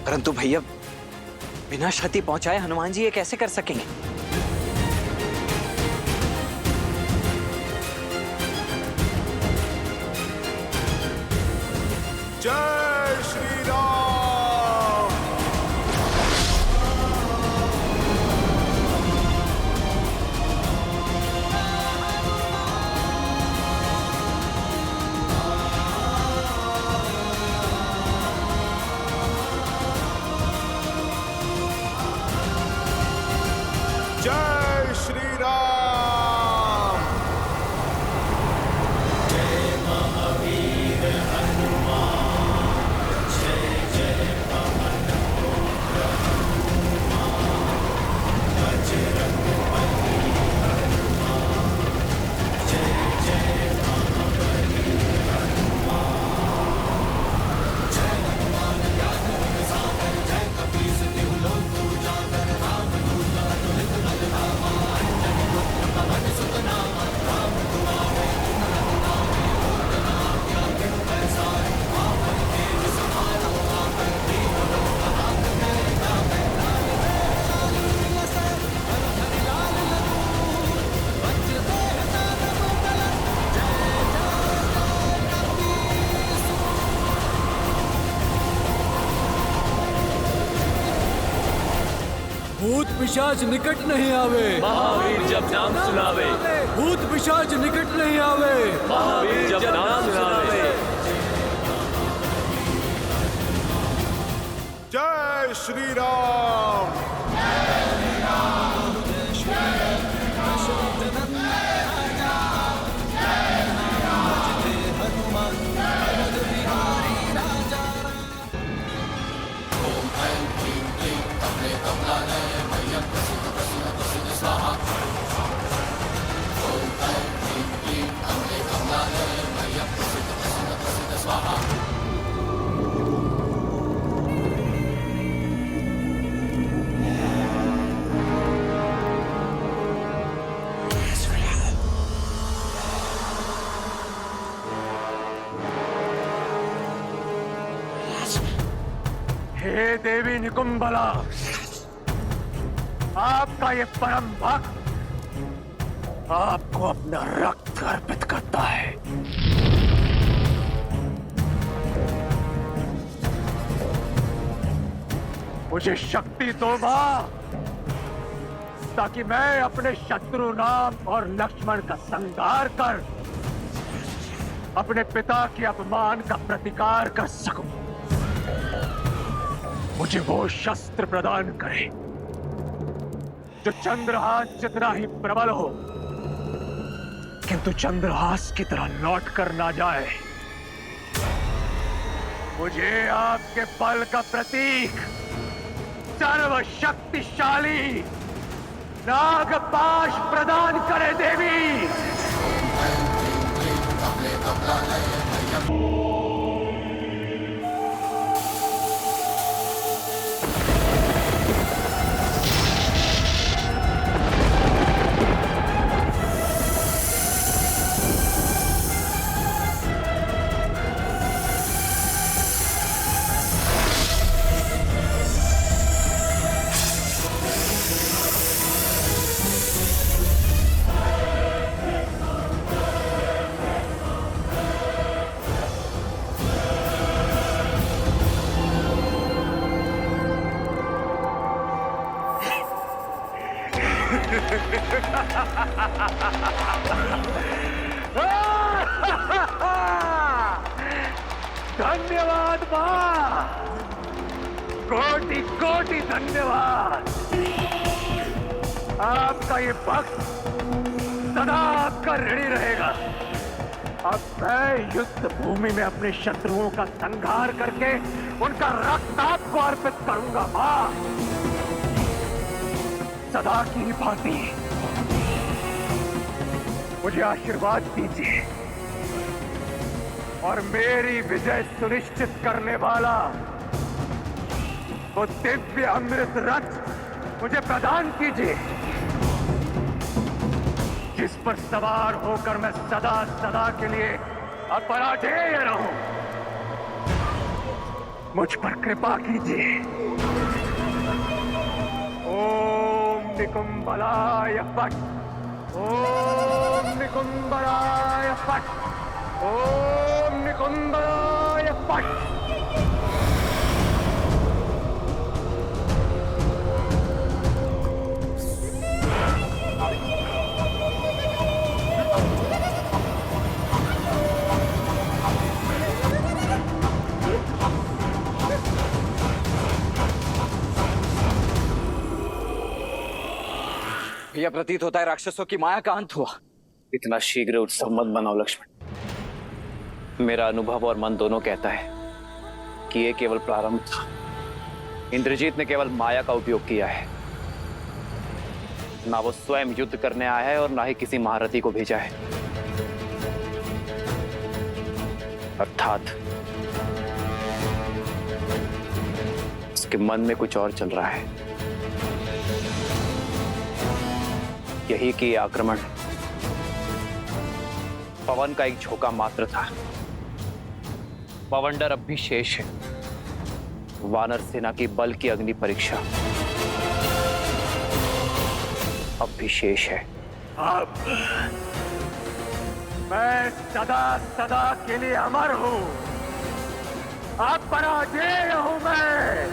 परंतु भैया, बिना क्षति पहुंचाए हनुमान जी ये कैसे कर सकेंगे? जय श्री राम। जय श्री राम। जय महावीर हनुमान, जय जय पवन पुत्र हनुमान, बजरंग बली हनुमान, जय जय महाबली हनुमान। जय हनुमान ज्ञान गुण सागर, जय कपीस तिहु लोक उजागर, राम दूत अतुलित बल धामा, अंजनी पुत्र पवन सुत नामा, राम दुआरे तुम रघुनाथे, भूत न आज्ञा बिनु पैसारे, आपन तेज समारो आपन दीन लोक हाथ में जाके, लाल है सर हर हरि लाल लखनऊ, वज्र देह दानव दलन, जय जय कपीस। भूत पिशाच निकट नहीं आवे, महावीर जब नाम सुनावे, भूत पिशाच निकट नहीं आवे, महावीर जब नाम सुनावे। जय श्री राम। हे देवी निकुंभला, आपका ये परम भक्त आपको अपना रक्त अर्पित करता है। मुझे शक्ति दो मां, ताकि मैं अपने शत्रु राम और लक्ष्मण का संहार कर अपने पिता के अपमान का प्रतिकार कर सकूं। मुझे वो शस्त्र प्रदान करे जो चंद्रहास जितना ही प्रबल हो, किंतु चंद्रहास की तरह लौट कर ना जाए। मुझे आपके बल का प्रतीक, सर्वशक्तिशाली नागपाश प्रदान करे देवी। धन्यवाद मां, कोटि कोटि धन्यवाद। आपका ये भक्त सदा आपका ऋणी रहेगा। अब मैं युद्ध भूमि में अपने शत्रुओं का संहार करके उनका रक्त आपको अर्पित करूंगा मां। सदा की भांति मुझे आशीर्वाद दीजिए और मेरी विजय सुनिश्चित करने वाला वो दिव्य अमृत रथ मुझे प्रदान कीजिए, जिस पर सवार होकर मैं सदा सदा के लिए अपराजेय रहूं। मुझ पर कृपा कीजिए। ओम निकुंभलाय फट। ओम निकुंभलाय फट। ओम निकुंभलाय फट। यह प्रतीत होता है राक्षसों की माया का अंत हुआ। इतना शीघ्र उत्सव मत बनाओ लक्ष्मण। मेरा अनुभव और मन दोनों कहता है कि ये केवल प्रारंभ था। इंद्रजीत ने केवल माया का उपयोग किया है। ना वो स्वयं युद्ध करने आया है और ना ही किसी महारथी को भेजा है। अर्थात उसके मन में कुछ और चल रहा है। यही कि आक्रमण पवन का एक झोंका मात्र था। पवंडर अब भी शेष है। वानर सेना की बल की अग्नि परीक्षा अब भी शेष है। अब मैं सदा सदा के लिए अमर हूं। अब पराजय हूं मैं।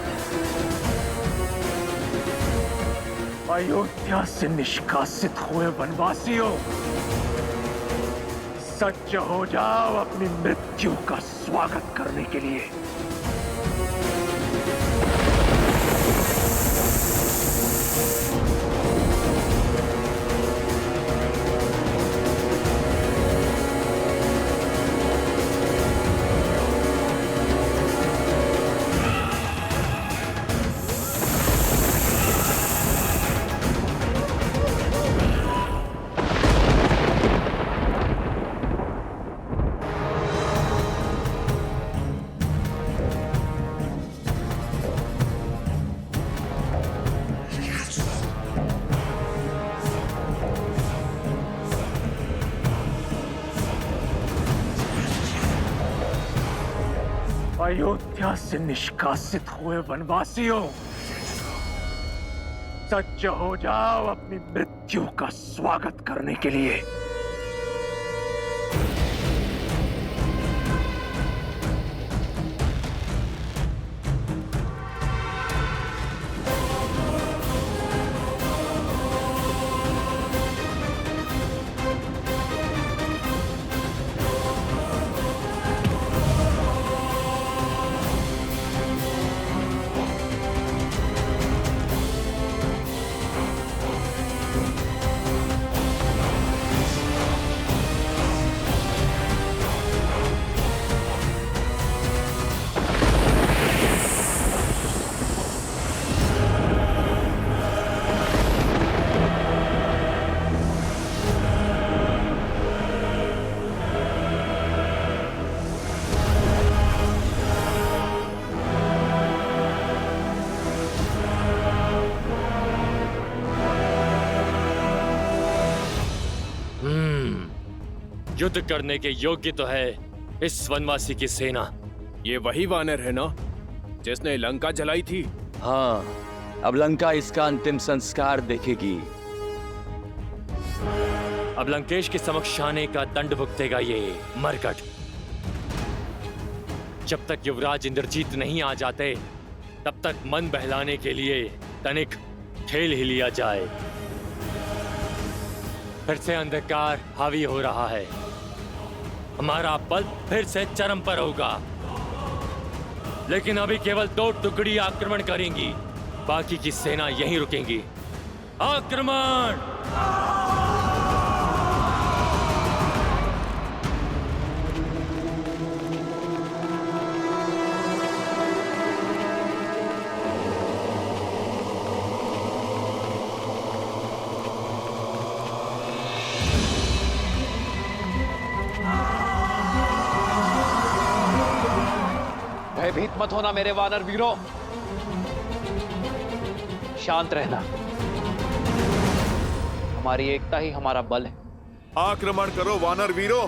अयोध्या से निष्कासित हुए वनवासियों, सज्ज हो जाओ अपनी मृत्यु का स्वागत करने के लिए। अयोध्या से निष्कासित हुए वनवासियों, सज्ज हो जाओ अपनी मृत्यु का स्वागत करने के लिए। युद्ध करने के योग्य तो है इस वनवासी की सेना। ये वही वानर है ना जिसने लंका जलाई थी? हाँ, अब लंका इसका अंतिम संस्कार देखेगी। अब लंकेश के समक्ष आने का दंड भुगतेगा ये मरकट। जब तक युवराज इंद्रजीत नहीं आ जाते तब तक मन बहलाने के लिए तनिक खेल ही लिया जाए। फिर से अंधकार हावी हो रहा है। हमारा बल फिर से चरम पर होगा। लेकिन अभी केवल 2 टुकड़ी आक्रमण करेंगी, बाकी की सेना यहीं रुकेंगी। आक्रमण! भयभीत मत होना मेरे वानर वीरों, शांत रहना। हमारी एकता ही हमारा बल है। आक्रमण करो वानर वीरों,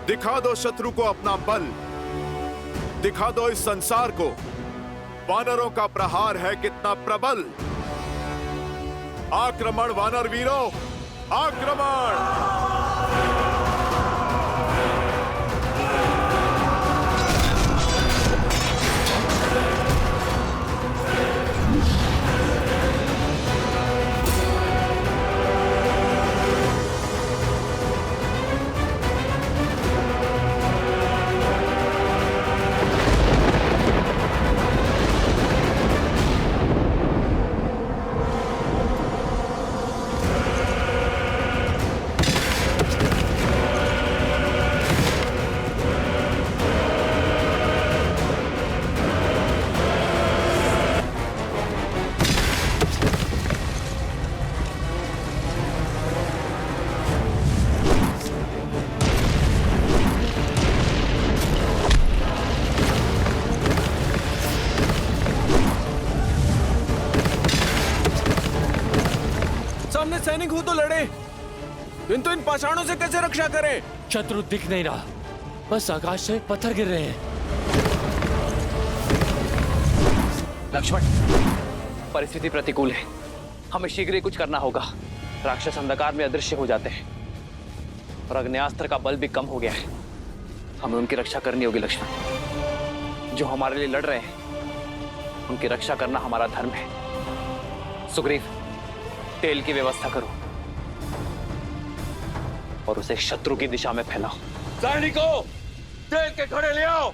दिखा दो शत्रु को अपना बल। दिखा दो इस संसार को वानरों का प्रहार है कितना प्रबल। आक्रमण वानर वीरों, आक्रमण। सामने सैनिक हो तो लड़े, किंतु इन पाषाणों से कैसे रक्षा करें? शत्रु दिख नहीं रहा, बस आकाश से पत्थर गिर रहे हैं। लक्ष्मण, परिस्थिति प्रतिकूल है, हमें शीघ्र ही कुछ करना होगा। राक्षस अंधकार में अदृश्य हो जाते हैं और अग्न्यास्त्र का बल भी कम हो गया है। हमें उनकी रक्षा करनी होगी लक्ष्मण। जो हमारे लिए लड़ रहे हैं उनकी रक्षा करना हमारा धर्म है। सुग्रीव, तेल की व्यवस्था करो और उसे शत्रु की दिशा में फैलाओ। सैनिकों, तेल के घड़े ले आओ।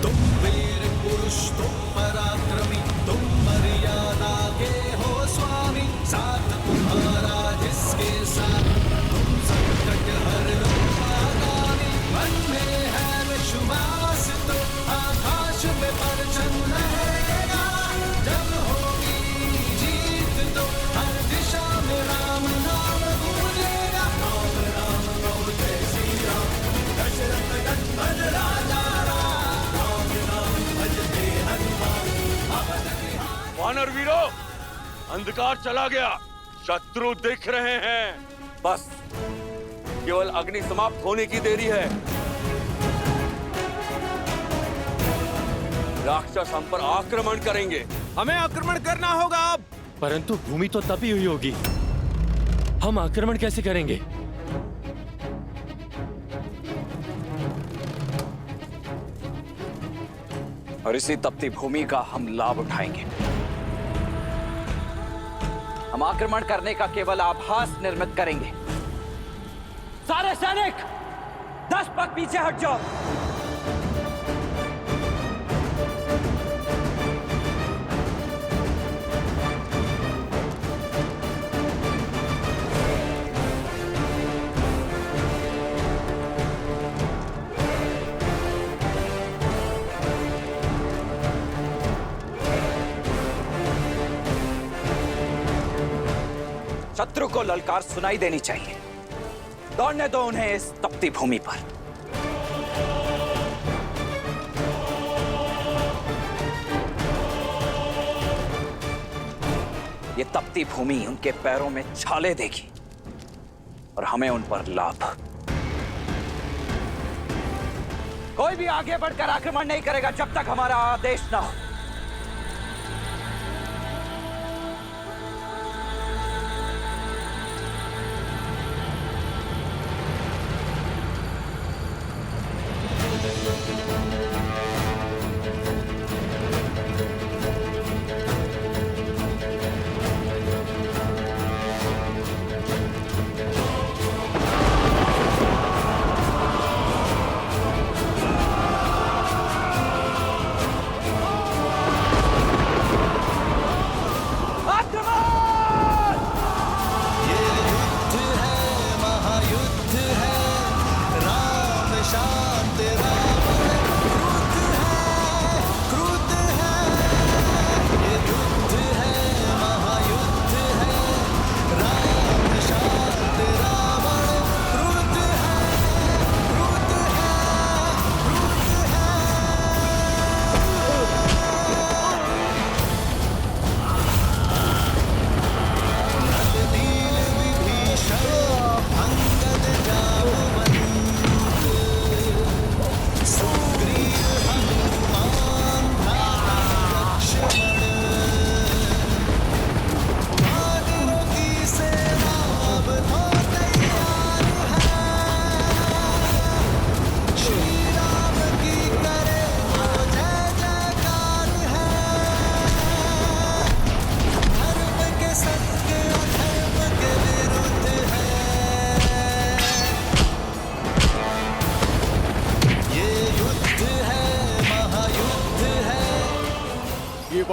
तुम वीर पुरुष, तुम पराक्रमी, तुम मर्यादा के हो स्वामी। साथ तुम्हारा जिसके साथ, तुम संकट हर लो आगामी। मन में है विश्वास तो आकाश में परचम लहरेगा। जब होगी जीत तो हर दिशा में राम नाम गूंजेगा। राम राम राम जय श्री राम, दशरथ नंदन राजा राम। राम नाम भजते हनुमान, अवध बिहारी। वानर वीरों, अंधकार चला गया, शत्रु दिख रहे हैं। बस केवल अग्नि समाप्त होने की देरी है। राक्षस हम पर आक्रमण करेंगे। हमें आक्रमण करना होगा अब। परंतु भूमि तो तभी हुई होगी, हम आक्रमण कैसे करेंगे? और इसी तपती भूमि का हम लाभ उठाएंगे। हम आक्रमण करने का केवल आभास निर्मित करेंगे। सारे सैनिक 10 पग पीछे हट जाओ। शत्रु को ललकार सुनाई देनी चाहिए। दौड़ने दो उन्हें इस तपती भूमि पर। ये तपती भूमि उनके पैरों में छाले देगी और हमें उन पर लाभ। कोई भी आगे बढ़कर आक्रमण नहीं करेगा जब तक हमारा आदेश ना हो।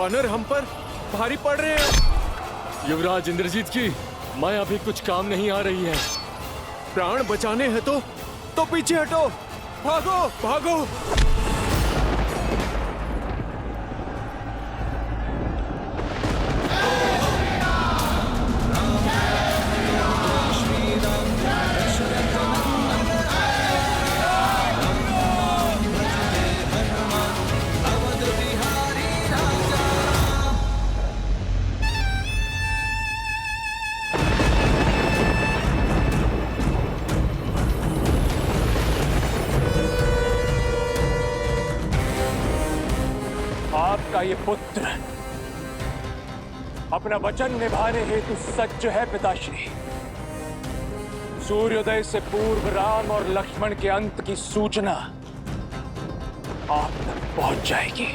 वानर हम पर भारी पड़ रहे हैं। युवराज इंद्रजीत की माया भी कुछ काम नहीं आ रही है। प्राण बचाने हैं तो पीछे हटो, भागो भागो। आपका ये पुत्र अपना वचन निभाने हेतु सज्ज है पिताश्री। सूर्योदय से पूर्व राम और लक्ष्मण के अंत की सूचना आप तक पहुंच जाएगी।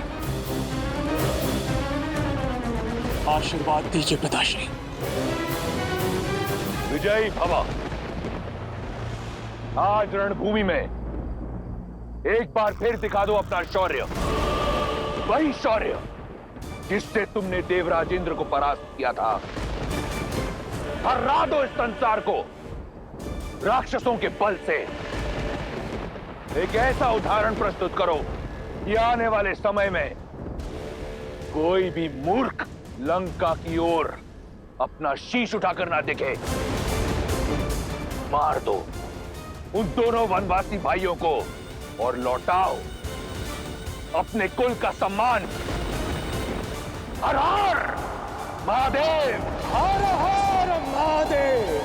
आशीर्वाद दीजिए पिताश्री। विजयी भव। आज रणभूमि में एक बार फिर दिखा दो अपना शौर्य, वही शौर्य जिससे तुमने देवराज इंद्र को परास्त किया था। हरा दो इस संसार को राक्षसों के बल से। एक ऐसा उदाहरण प्रस्तुत करो कि आने वाले समय में कोई भी मूर्ख लंका की ओर अपना शीश उठाकर ना दिखे। मार दो उन दोनों वनवासी भाइयों को और लौटाओ अपने कुल का सम्मान। हर हर महादेव, हर हर महादेव।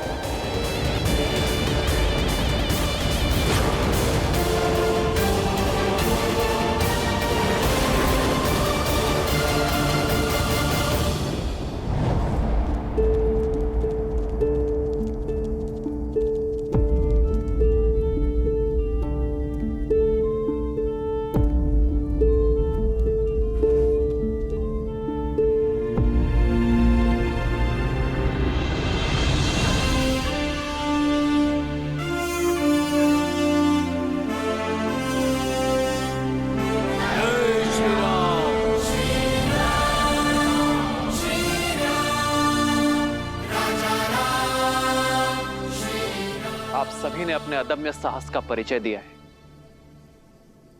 सभी ने अपने अदम्य साहस का परिचय दिया है।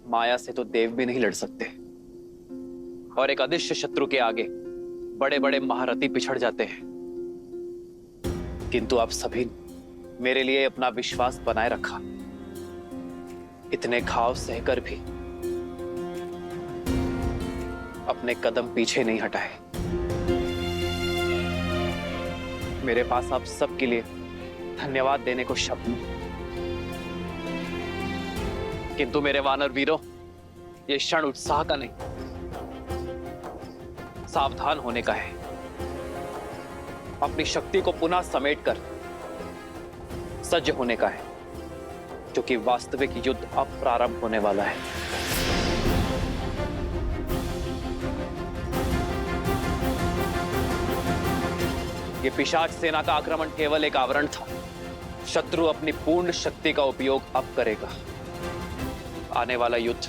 माया से तो देव भी नहीं लड़ सकते, और एक अदृश्य शत्रु के आगे बड़े बड़े महारथी पिछड़ जाते हैं। किंतु आप सभी ने मेरे लिए अपना विश्वास बनाए रखा। इतने घाव सहकर भी अपने कदम पीछे नहीं हटाए। मेरे पास आप सबके लिए धन्यवाद देने को शब्द नहीं, किंतु मेरे वानर वीरों, ये क्षण उत्साह का नहीं, सावधान होने का है। अपनी शक्ति को पुनः समेटकर सज्ज होने का है, क्योंकि वास्तविक युद्ध अब प्रारंभ होने वाला है। ये पिशाच सेना का आक्रमण केवल एक आवरण था। शत्रु अपनी पूर्ण शक्ति का उपयोग अब करेगा। आने वाला युद्ध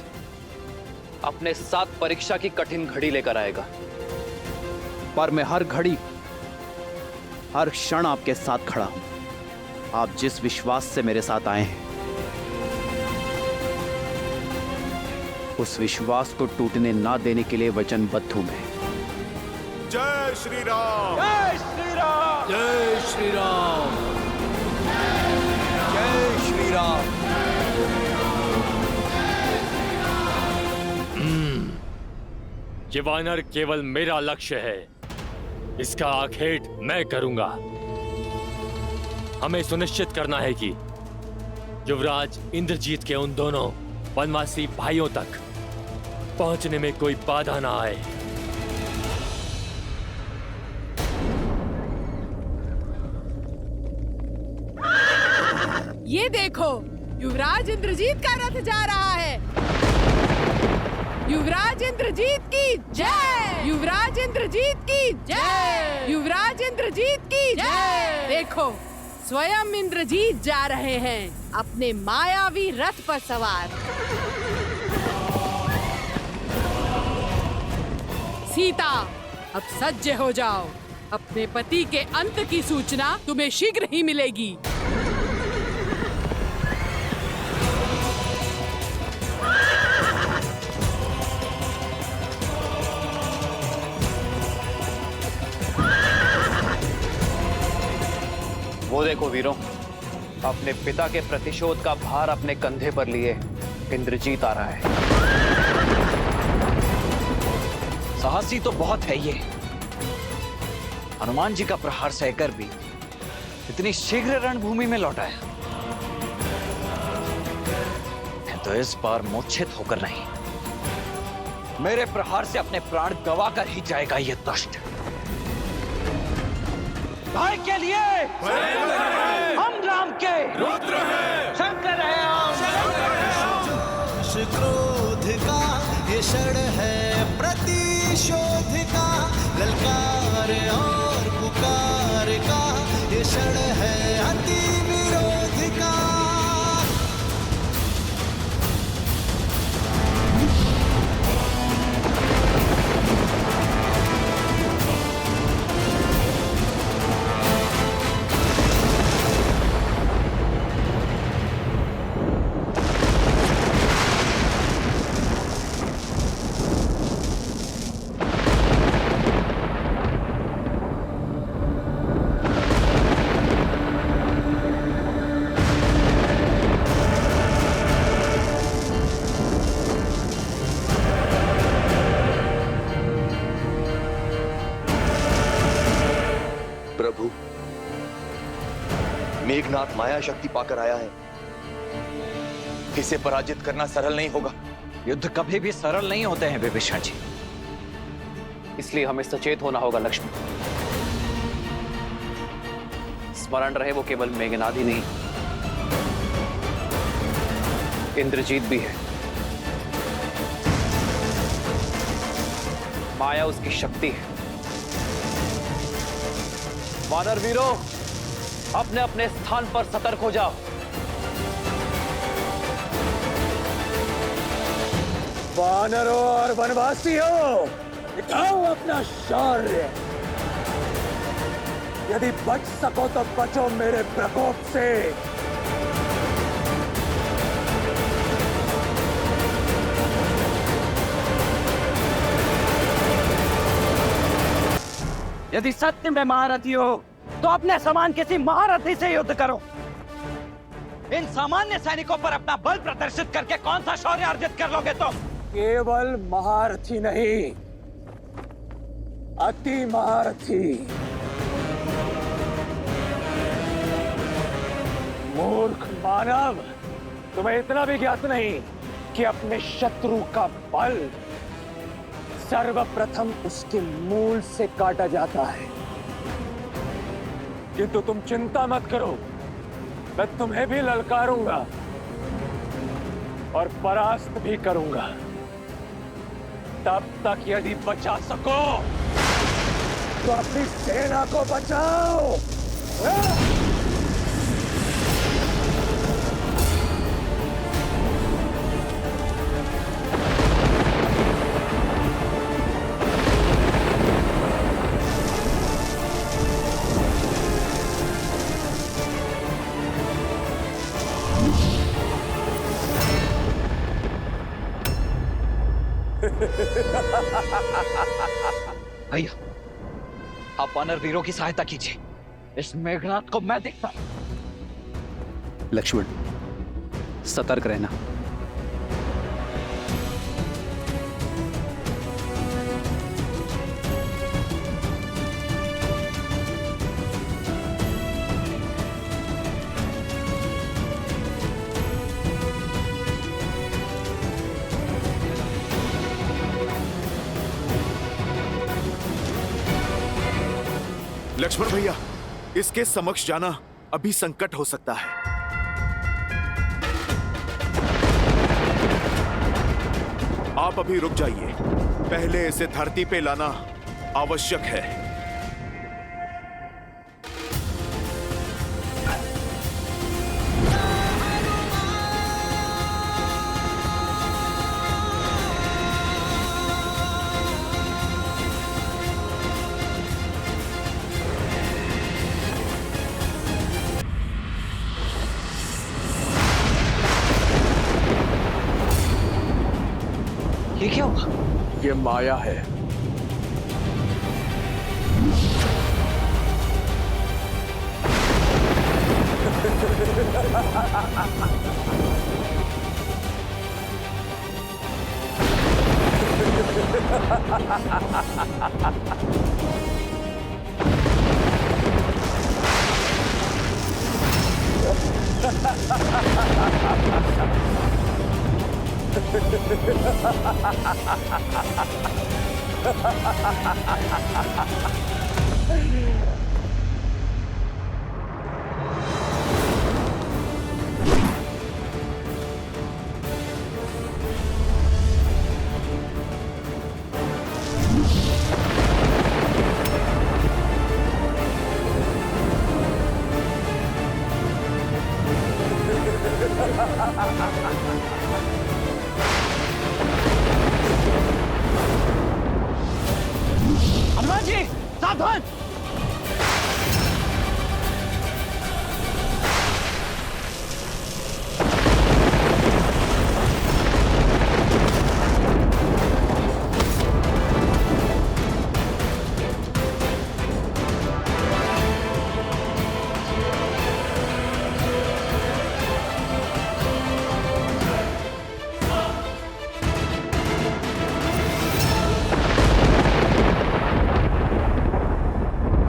अपने साथ परीक्षा की कठिन घड़ी लेकर आएगा, पर मैं हर घड़ी हर क्षण आपके साथ खड़ा हूं। आप जिस विश्वास से मेरे साथ आए हैं, उस विश्वास को टूटने ना देने के लिए वचनबद्ध हूं मैं। जय श्री राम। जय श्री राम। जय श्री राम। जय श्री राम। ये वानर केवल मेरा लक्ष्य है, इसका आखेट मैं करूंगा। हमें सुनिश्चित करना है कि युवराज इंद्रजीत के उन दोनों वनवासी भाइयों तक पहुंचने में कोई बाधा ना आए। ये देखो, युवराज इंद्रजीत का रथ जा रहा है। युवराज इंद्रजीत की जय। युवराज इंद्रजीत की जय। युवराज इंद्रजीत की जय। देखो, स्वयं इंद्रजीत जा रहे हैं अपने मायावी रथ पर सवार। सीता, अब सज्ज हो जाओ। अपने पति के अंत की सूचना तुम्हें शीघ्र ही मिलेगी। वो देखो वीरों, अपने पिता के प्रतिशोध का भार अपने कंधे पर लिए इंद्रजीत आ रहा है। साहसी तो बहुत है ये। हनुमान जी का प्रहार सहकर भी इतनी शीघ्र रणभूमि में लौटाया। तो इस बार मूर्छित होकर नहीं, मेरे प्रहार से अपने प्राण गवाकर ही जाएगा ये दुष्ट। भाई के लिए हम राम के रुद्र हैं, शंकर है क्रोध का ये क्षण है प्रतिशोध का, ललकार और पुकार का ये क्षण है अति विरोध का। प्रभु, मेघनाथ माया शक्ति पाकर आया है। इसे पराजित करना सरल नहीं होगा। युद्ध कभी भी सरल नहीं होते हैं विभीषण जी। इसलिए हमें सचेत होना होगा लक्ष्मण। स्मरण रहे, वो केवल मेघनाद ही नहीं, इंद्रजीत भी है। माया उसकी शक्ति है। वानर वीरों, अपने अपने स्थान पर सतर्क हो जाओ। वानरों और वनवासियों, दिखाओ अपना शौर्य। यदि बच सको तो बचो मेरे प्रकोप से। यदि सत्य में महारथी हो तो अपने समान किसी महारथी से युद्ध करो। इन सामान्य सैनिकों पर अपना बल प्रदर्शित करके कौन सा शौर्य अर्जित कर लोगे तुम? केवल महारथी नहीं, अति महारथी। मूर्ख मानव, तुम्हें इतना भी ज्ञात नहीं कि अपने शत्रु का बल सर्वप्रथम उसके मूल से काटा जाता है। किंतु तुम चिंता मत करो, मैं तुम्हें भी ललकारूंगा और परास्त भी करूंगा। तब तक यदि बचा सको तो अपनी सेना को बचाओ। भैया, आप वानर वीरों की सहायता कीजिए। इस मेघनाथ को मैं देखता। लक्ष्मण, सतर्क रहना। लक्ष्मण भैया, इसके समक्ष जाना अभी संकट हो सकता है। आप अभी रुक जाइए, पहले इसे धरती पे लाना आवश्यक है। ये माया है। हनुमान जी सावधान।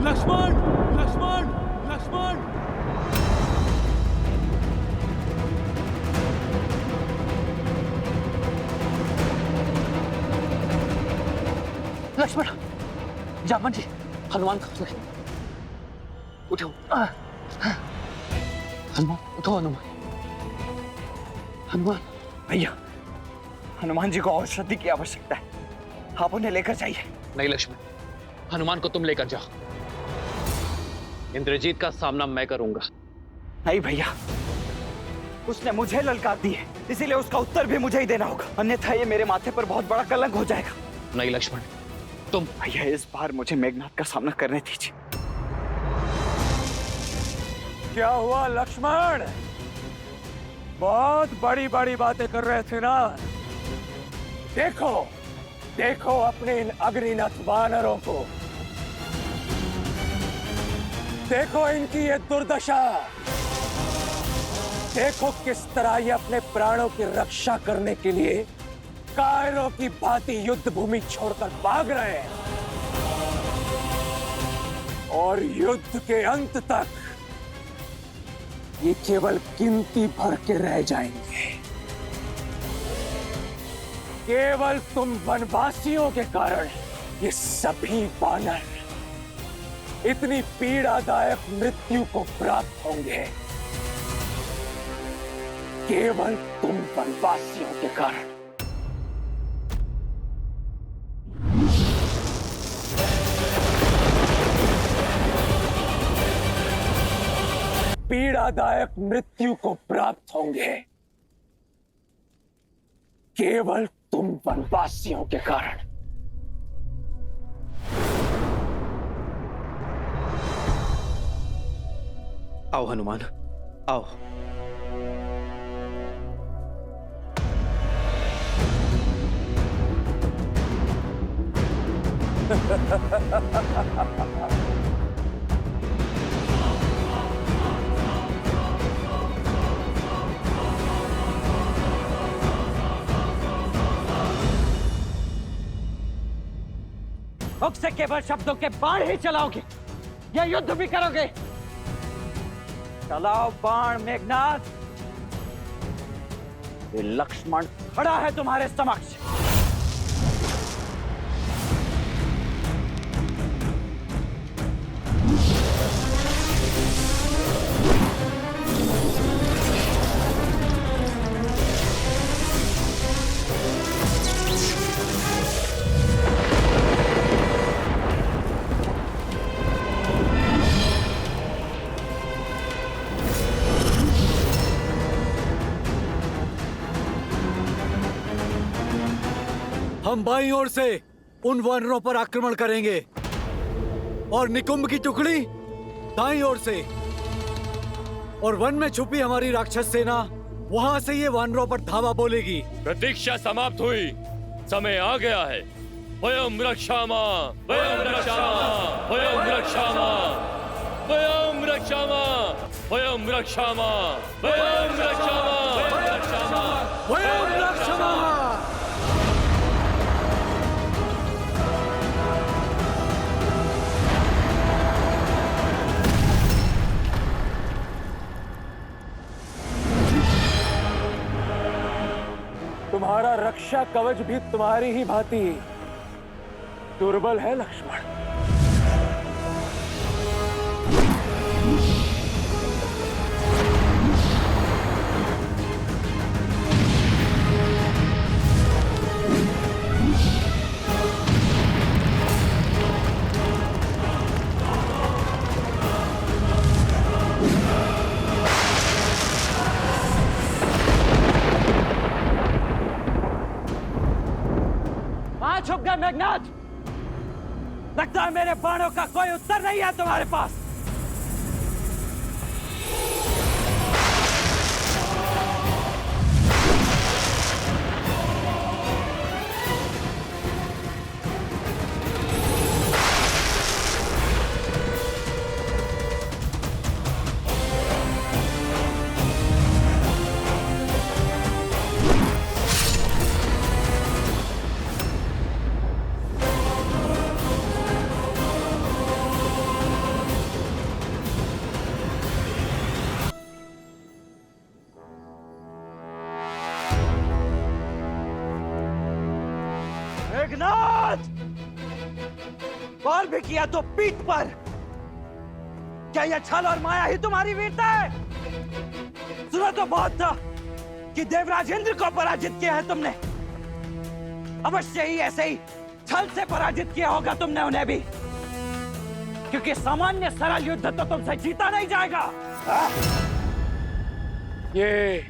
लक्ष्मण, लक्ष्मण, लक्ष्मण। लक्ष्मण, जामन जी, हनुमान कहाँ गए? उठो, हनुमान उठो। हनुमान भैया, हनुमान जी को औषधि की आवश्यकता है, आप उन्हें लेकर जाइए। नहीं लक्ष्मण, हनुमान को तुम लेकर जाओ। इंद्रजीत का सामना मैं करूंगा। नहीं भैया, उसने मुझे ललकार दी है, इसीलिए उसका उत्तर भी मुझे ही देना होगा, अन्यथा ये मेरे माथे पर बहुत बड़ा कलंक हो जाएगा। नहीं लक्ष्मण, तुम। भैया इस बार मुझे मेघनाथ का सामना करने दीजिए। क्या हुआ लक्ष्मण? बहुत बड़ी बड़ी बातें कर रहे थे ना। देखो देखो अपने इन अग्निनाथ वानरों को, देखो इनकी ये दुर्दशा, देखो किस तरह ये अपने प्राणों की रक्षा करने के लिए कायरों की भांति युद्ध भूमि छोड़कर भाग रहे हैं, और युद्ध के अंत तक ये केवल गिनती भर के रह जाएंगे। केवल तुम वनवासियों के कारण ये सभी वानर इतनी पीड़ादायक मृत्यु को प्राप्त होंगे, केवल तुम वनवासियों के कारण। पीड़ादायक मृत्यु को प्राप्त होंगे, केवल तुम वनवासियों के कारण। आओ हनुमान, आओ। मुख से केवल शब्दों के बाण ही चलाओगे या युद्ध भी करोगे? चलाओ बाण मेघनाथ। ये लक्ष्मण खड़ा है तुम्हारे समक्ष। हम बाईं ओर से उन वानरों पर आक्रमण करेंगे और निकुंभ की टुकड़ी दाईं ओर से, और वन में छुपी हमारी राक्षस सेना वहां से ये वानरों पर धावा बोलेगी। प्रतीक्षा समाप्त हुई, समय आ गया है। वयम रक्षामा वयम रक्षामा वयम रक्षामा वयम रक्षामा वयम रक्षामा वयम रक्षामा वयम रक्षामा। तुम्हारा रक्षा कवच भी तुम्हारी ही भांति दुर्बल है लक्ष्मण। वहां छुप गए मेघनाथ। लगता है मेरे बाणों का कोई उत्तर नहीं है तुम्हारे पास। मेघनाथ, बाल भी किया तो पीठ पर। क्या यह छल और माया ही तुम्हारी वीरता है? सुना तो बहुत था कि देवराज इंद्र को पराजित किया है तुमने। अवश्य ही ऐसे ही छल से पराजित किया होगा तुमने उन्हें भी, क्योंकि सामान्य सरल युद्ध तो तुमसे जीता नहीं जाएगा। ये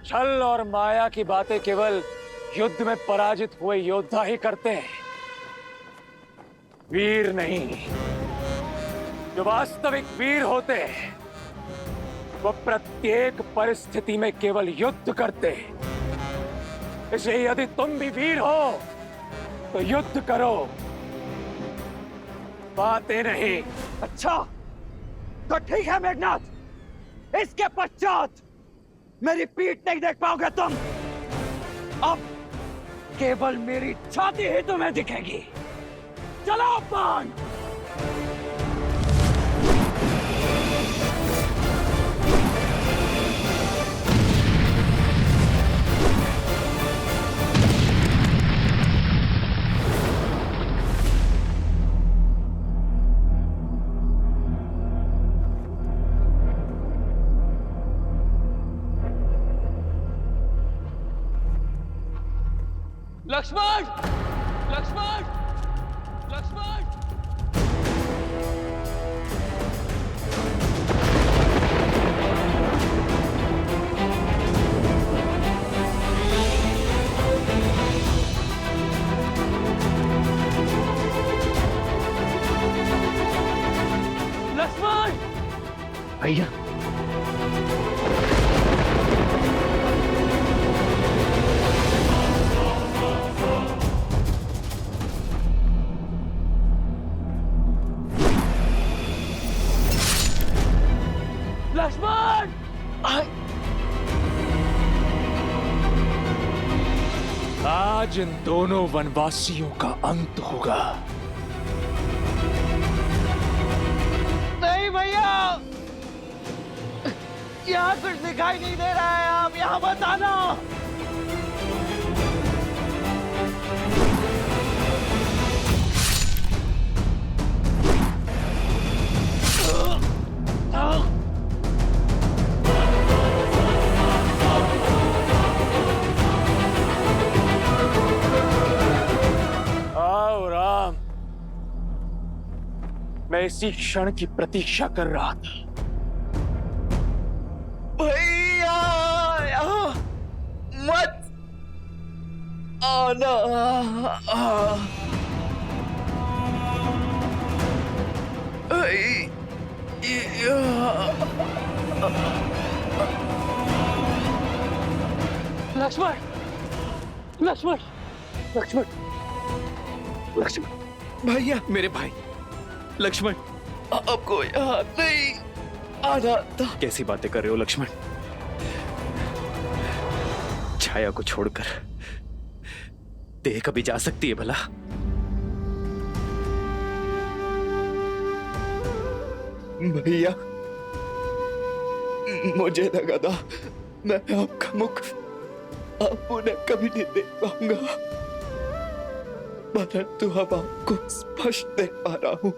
छल और माया की बातें केवल युद्ध में पराजित हुए योद्धा ही करते हैं, वीर नहीं। जो वास्तविक वीर होते हैं वो प्रत्येक परिस्थिति में केवल युद्ध करते हैं। इसलिए यदि तुम भी वीर हो तो युद्ध करो, बातें नहीं। अच्छा तो ठीक है मेघनाथ, इसके पश्चात मेरी पीठ नहीं देख पाओगे तुम। अब केवल मेरी छाती ही तुम्हें दिखेगी। चलो बाण। लक्ष्मण लक्ष्मण लक्ष्मण। लक्ष्मण भैया लक्ष्मण, आज इन दोनों वनवासियों का अंत होगा। नहीं भैया, यहाँ कुछ दिखाई नहीं दे रहा है। आप यहाँ मत आना। आओ राम, मैं इसी क्षण की प्रतीक्षा कर रहा था। भैया यहाँ मत आना। लक्ष्मण लक्ष्मण लक्ष्मण लक्ष्मण भैया, मेरे भाई लक्ष्मण, आपको यहाँ नहीं आना था। कैसी बातें कर रहे हो लक्ष्मण? छाया को छोड़कर देह कभी जा सकती है भला? भैया, मुझे लगा था मैं आपका मुख आप उन्हें कभी नहीं देख पाऊंगा, परंतु अब आपको स्पष्ट देख पा रहा हूं।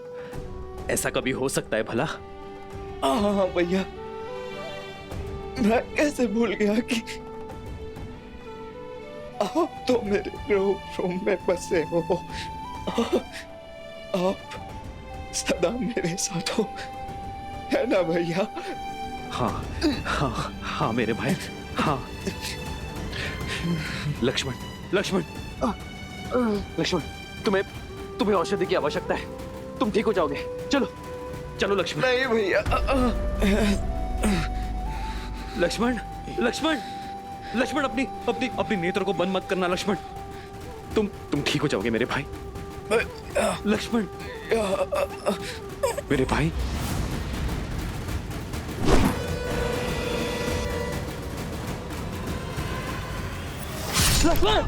ऐसा कभी हो सकता है भला? हाँ भैया, मैं कैसे भूल गया कि आप तो मेरे रूम में बसे हो। आप सदा मेरे साथ हो, है ना भैया? हाँ हाँ हाँ मेरे भाई, हाँ। लक्ष्मण लक्ष्मण लक्ष्मण, तुम्हें औषधि की आवश्यकता है। तुम ठीक हो जाओगे। चलो चलो लक्ष्मण। नहीं भैया। लक्ष्मण लक्ष्मण लक्ष्मण, अपनी अपनी अपनी नेत्र को बंद मत करना लक्ष्मण। तुम ठीक हो जाओगे मेरे भाई। लक्ष्मण मेरे भाई। लक्ष्मण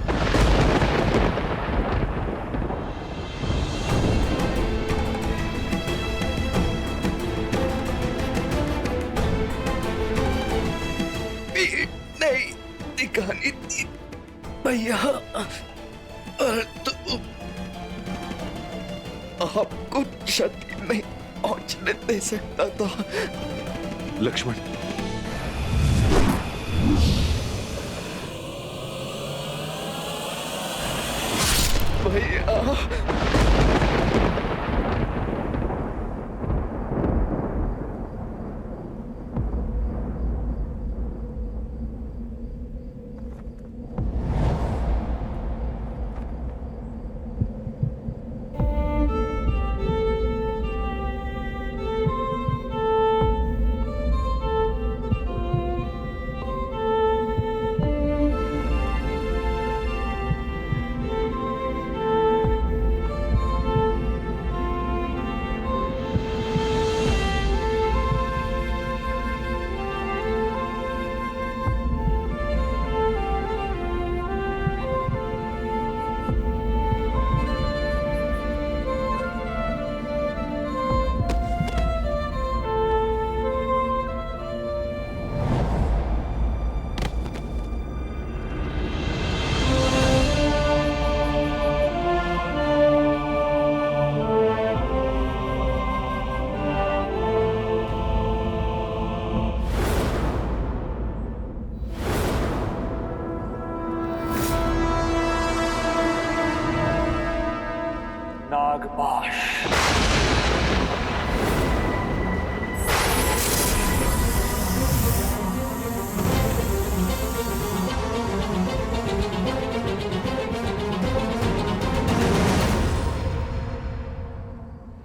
नहीं दिखानी थी भैया, तो आपको क्षति नहीं पहुंचने दे सकता था। लक्ष्मण भैया, नागपाश।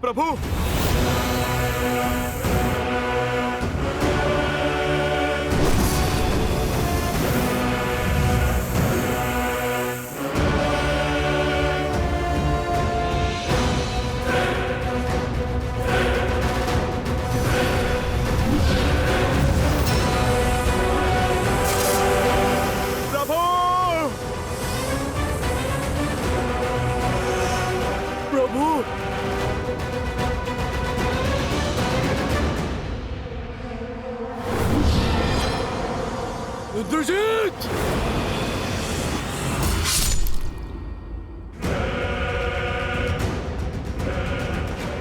प्रभु, इंद्रजीत!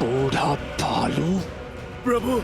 बूढ़ा भालू। प्रभु,